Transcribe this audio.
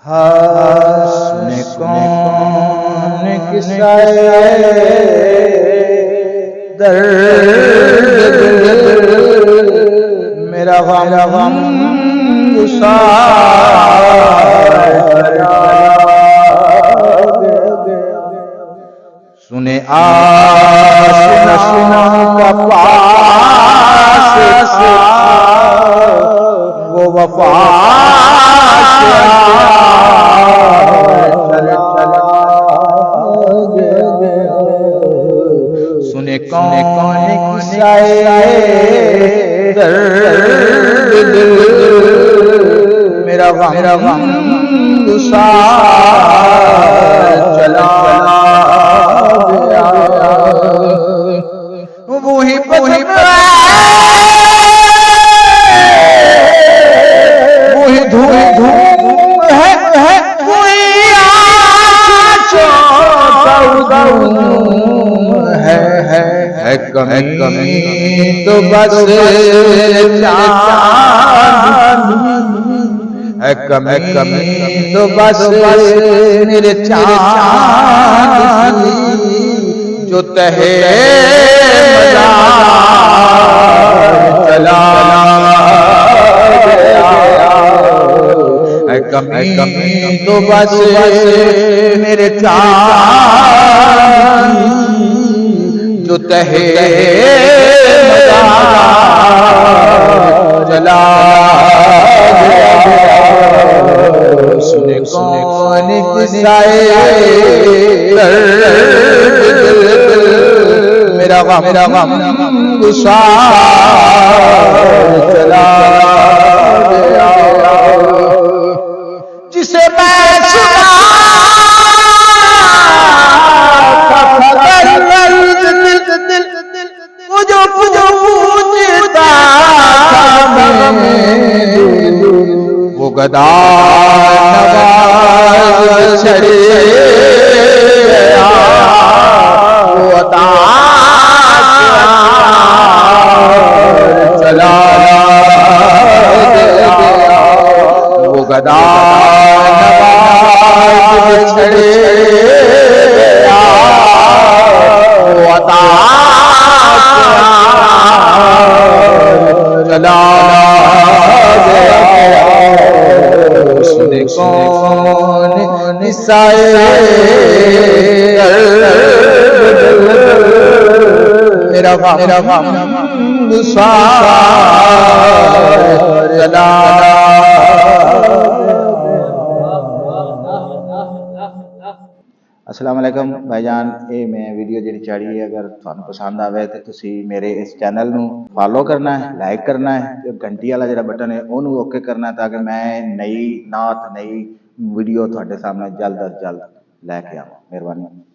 سنے کون قصہ درد میرا غم گسار سنے آشنا کا پاس وہ وفا سنے کون قصہ درد میرا غم گسار چلا وہی وہی دھوم ہے کوئی ہے کمی تو بس ہے کمی تو بس میرے چاند جو تہے چلا ہے کمی تو بس میرے چاند جو تہے چلا سنے کون قصہ میرا غم گسار چلا جسے میں سنا جو پوچھتا وہ گدا نواز چھڑے گیا وہ عطا چلا گیا وہ گدا نواز چھڑے گیا وہ عطا چلا گیا سنے کون قصہ میرا غم گسار چلا السلام علیکم بھائی جان یہ میں ویڈیو جی چاڑی ہے اگر تھانوں پسند آئے تو تسی میرے اس چینل نو فالو کرنا ہے لائک کرنا ہے گھنٹی والا جڑا بٹن ہے وہ اوکے کرنا ہے تاکہ میں نئی نعت نئی ویڈیو تھوڑے سامنے جلد از جلد لے کے آؤں. مہربانی.